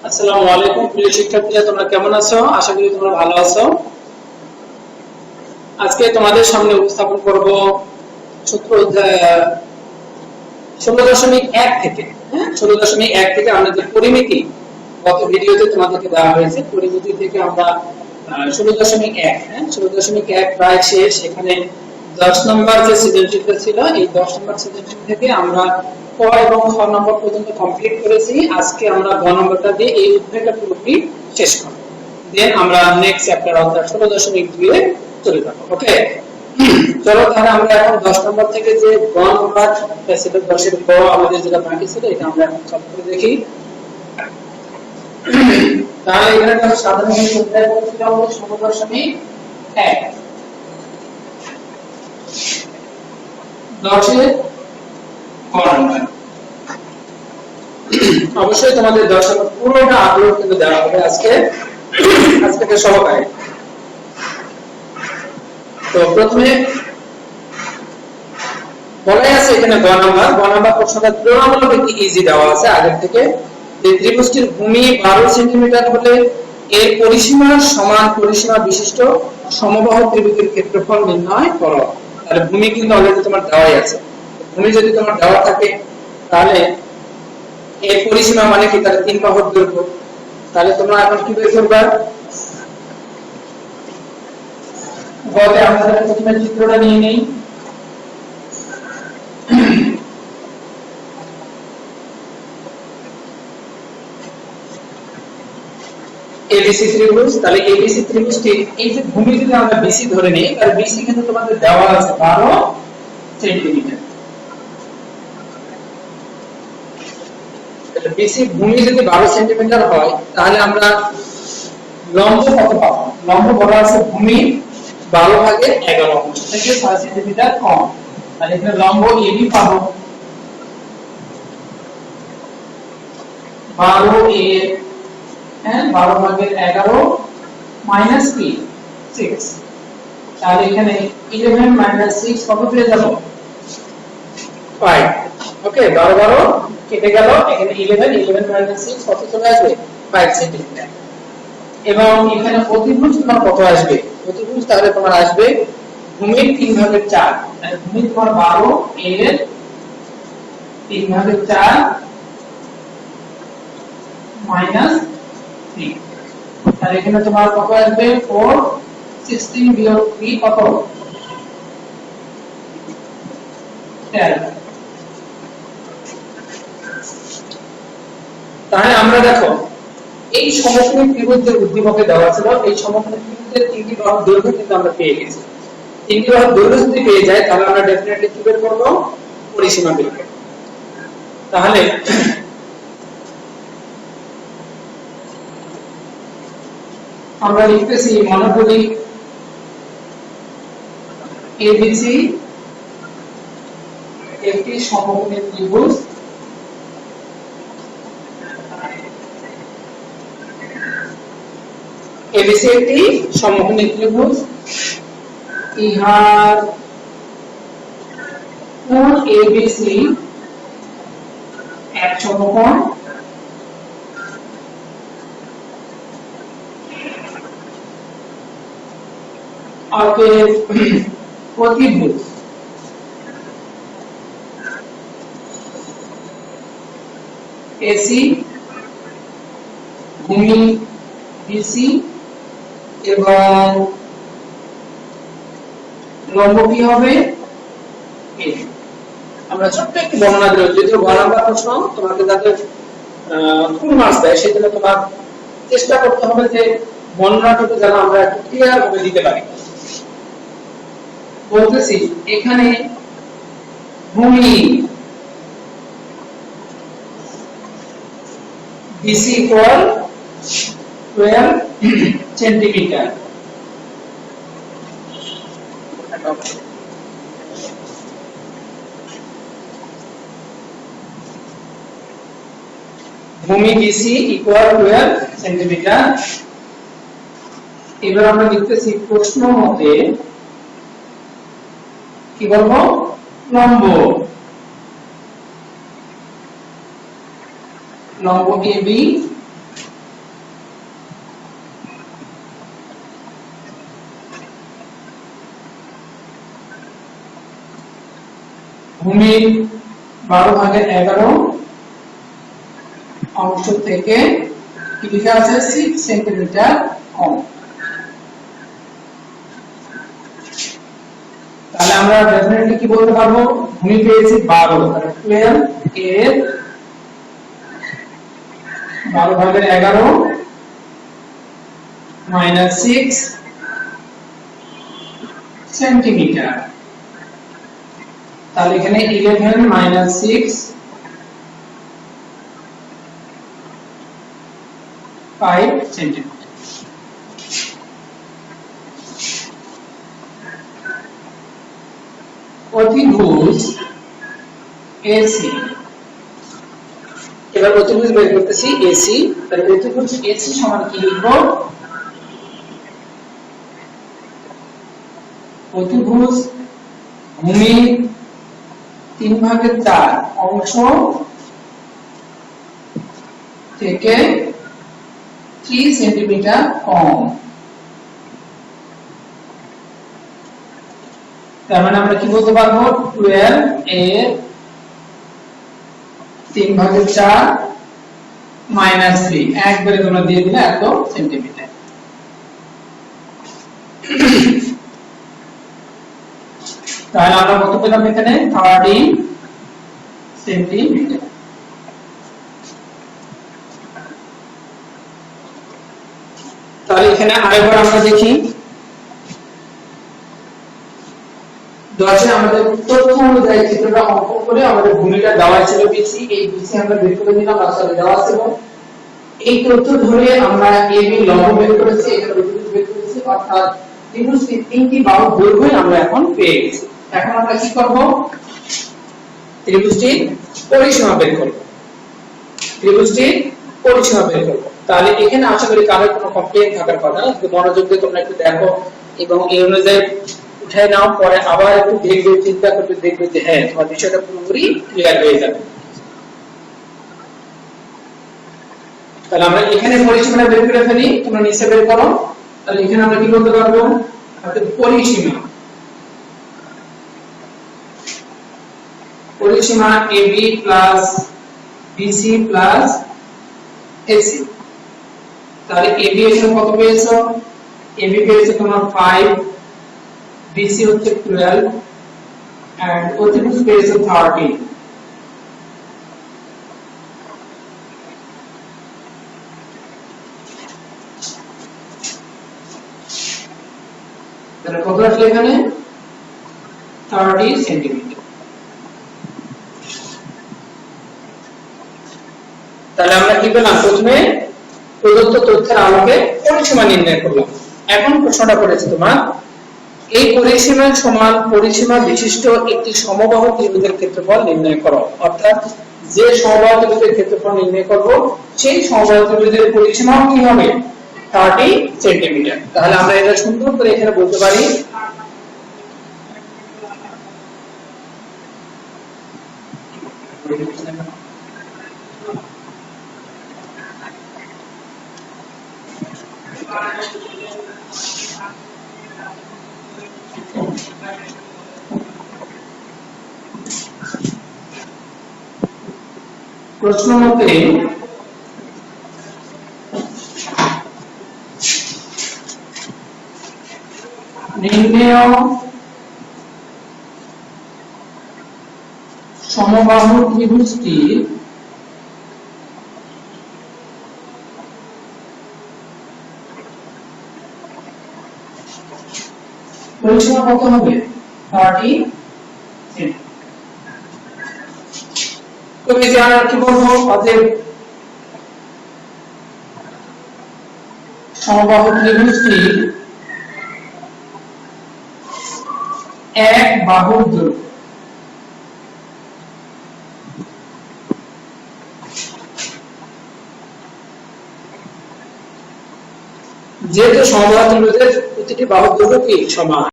আসসালামু আলাইকুম প্রিয় শিক্ষার্থীরা, তোমরা কেমন আছো? আশা করি তোমরা ভালো আছো। আজকে তোমাদের সামনে উপস্থাপন করব সূত্র অধ্যায় 16.1 থেকে। 16.1 থেকে আমরা যে পরিমিতি গত ভিডিওতে তোমাদেরকে দেওয়া হয়েছে, পরিমিতি থেকে আমরা 16.1 16.1 প্রায় শেষ। এখানে 10 নম্বর যে সৃজনশীলটা ছিল, এই 10 নম্বর সৃজনশীল থেকে আমরা ক এবং খ নম্বর পর্যন্ত কমপ্লিট করেছি। আজকে আমরা গ নম্বরটা দিয়ে এই অধ্যায়টা পুরোপুরি শেষ করব। দেন আমরা নেক্সট চ্যাপ্টার অর্থাৎ 16.2 এ চলে যাব। ওকে, চলো তাহলে আমরা এখন 10 নম্বর থেকে যে গ নম্বর ছিল, 10 এর গ আমাদের যেটা বাকি ছিল, এটা আমরা এখন সলভ করে দেখি। তাহলে এখানে আমরা সাধারণভাবে উত্তর করতে হবে 16.1। 10 এর গ নম্বর। অবশ্যই তোমাদের 10 নম্বর পুরোটা আপলোড কিন্তু দেওয়া হবে আজকে সহকারে। তো প্রথমে বলাই আছে এখানে গ নাম্বার প্রশ্নটা তুলনামূলক একটু ইজি দেওয়া আছে আগের থেকে। যে ত্রিভুজটির ভূমি 12 সেন্টিমিটার হলে এর পরিসীমা সমান পরিসীমা বিশিষ্ট সমবাহু ত্রিভুজের ক্ষেত্রফল নির্ণয় করো। তাহলে ভূমি কিন্তু অলরেডি তোমার দেওয়াই আছে। ভূমি যদি তোমার দেওয়া থাকে তাহলে এর পরিসীমা মানে কি, তাহলে 3 বাহুর দৈর্ঘ্য। তাহলে তোমরা এখন কি বের করবা? গতে আমরা প্রথমে চিত্রটা নিয়ে নেই। এবিসি ত্রিভুজ। তাহলে এবিসি ত্রিভুজটি এই যে ভূমি যদি আমরা বিসি ধরে নিই, তাহলে বিসি কিন্তু তোমাদের দেওয়া আছে 12 সেন্টিমিটার। তাহলে বিসি ভূমি যদি 12 সেন্টিমিটার হয়, তাহলে আমরা লম্ব কত পাবো? লম্ব বলা আছে ভূমি 12/11 অংশ থেকে 6 সেন্টিমিটার কম। তাহলে এখানে লম্ব এবি পাবো 12 এর 12/11 মাইনাস কি 6। তাহলে এখানে 11 মাইনাস 6 কত পেয়ে যাব? 5। ওকে, 12 কেটে গেল, এখানে 11 মাইনাস 6 কত চলে আসবে? 5 সেন্টিমিটার। এবং এখানে অতিভুজ তোমার কত আসবে? অতিভুজ তাহলে তোমার আসবে ভূমির 3/4। তাহলে ভূমি তোমার 12 এর 3/4 মাইনাস 3। তাহলে এখানে তোমার কত আসবে? 4। 16 বিয়োগ 3 কত? 13। তাহলে আমরা দেখো এই সমকোণী ত্রিভুজের উদ্দীপকে দেওয়া ছিল, এই সমকোণী ত্রিভুজের 3টি বাহুর দৈর্ঘ্য কিন্তু আমরা পেয়ে গেছি। 3টি বাহুর দৈর্ঘ্য যদি পেয়ে যাই, তাহলে আমরা ডেফিনেটলি কি বের করব? পরিসীমা বের করব। তাহলে আমরা লিখতেছি, মনে করি এবিসি একটি সমকোণী ত্রিভুজ। এবিসি একটি সমকোণী ত্রিভুজ, ইহার কোণ এবিসি এক সমকোণ অতএব প্রতিভুজ এসি ভূমি বিসি এবং লম্ব কি হবে? এসি। আমরা ছোট্ট একটু বর্ণনা দিলাম, যদিও গণনা প্রশ্ন তোমাকে যাতে ফুল মার্কস দেয়, সেজন্য তোমার চেষ্টা করতে হবে যে বর্ণনাটুকু যেন আমরা একটু ক্লিয়ার ভাবে দিতে পারি। বলতেছি এখানে ভূমি বিসি ইকুয়াল 12 সেন্টিমিটার। ভূমি বিসি ইকুয়াল 12 সেন্টিমিটার। এবার আমরা লিখতেছি প্রশ্ন মতে কি বলবো? লম্ব লম্ব AB ভূমির 12/11 অংশ থেকে কি লেখা আছে 6 সেন্টিমিটার কম। তাহলে আমরা ডেফিনেটলি কি বলতে পারবো, ভূমি পেয়েছি 12, তাহলে 12 এর 12/11 মাইনাস 6 সেন্টিমিটার। তাহলে এখানে 11 মাইনাস 6 5 সেন্টিমিটার। অতিভুজ এসি, এবার অতিভুজ বের করতেছি এসি। তাহলে অতিভুজ এসি সমান কি লিখবো, অতিভুজ ভূমির 3/4 অংশ থেকে 3 সেন্টিমিটার কম। তার মানে আমরা কি বলতে পারবো, 12 এর 3/4 মাইনাস 3, একবারে তোমরা দিয়ে দিলে এত সেন্টিমিটার। তাহলে আমরা কত পেলাম এখানে 30 সেন্টিমিটার। তাহলে এখানে আরেকবার আমরা দেখি, আমাদের তথ্য অনুযায়ী চিত্রটা অঙ্কন করে আমাদের ভূমিটা দেওয়া ছিল বিসি, এই বিসি আমরা বের করে নিলাম, আসলে দেওয়া ছিল। এই তথ্য ধরে আমরা এবি লম্ব বের করেছি, এখানে অতিভুজ বের করেছি, অর্থাৎ ত্রিভুজটির 3টি বাহু দৈর্ঘ্য আমরা এখন পেয়ে গেছি। এখন আমরা কি করব, ত্রিভুজটির পরিসীমা বের করব। ত্রিভুজটির পরিসীমা বের করব। তাহলে এখানে আশা করি কারোর কোনো কমপ্লেইন থাকার কথা না, একটু মনোযোগ দিয়ে তোমরা একটু দেখো এবং এই অনুযায়ী উঠায় নাও, পরে আবার একটু দেখবে, চিন্তা করবে, দেখবে যে হ্যাঁ তোমার বিষয়টা পুরোপুরি ক্লিয়ার হয়ে যাবে। তাহলে আমরা এখানে পরিসীমাটা বের করে ফেলি, তোমরা নিচে বের করো। তাহলে এখানে আমরা কি বলতে পারবো, পরিসীমা, পরিসীমা AB plus BC plus AC। তাহলে AB এখানে কত পেয়েছো, AB পেয়েছো তোমার 5, BC হচ্ছে 12 এন্ড অতিভুজ পেয়েছো 30। তাহলে কত আসলে এখানে 30 সেন্টিমিটার। তাহলে আমরা কি পেলাম, প্রথমে প্রদত্ত তথ্যের আলোকে পরিসীমা নির্ণয় করলাম। এখন প্রশ্নটা করেছে তোমার, এই পরিসীমা সমান পরিসীমা বিশিষ্ট একটি সমবাহু ত্রিভুজের ক্ষেত্রফল নির্ণয় করো। অর্থাৎ যে সমবাহু ত্রিভুজের ক্ষেত্রফল নির্ণয় করব সেই সমবাহু ত্রিভুজের পরিসীমাও কি হবে 30 সেন্টিমিটার। তাহলে আমরা এটা সুন্দর করে এখানে বলতে পারি, প্রশ্ন মতে নির্ণেয় সমবাহু ত্রিভুজটির পরিসীমা কত হবে 30 সেন্টিমিটার। তুমি যে আমরা কি বলবো, অতএব সমবাহু ত্রিভুজটির এক বাহুর দৈর্ঘ্য, যেহেতু সমবাহু ত্রিভুজের প্রতিটি বাহুর দৈর্ঘ্য কি সমান।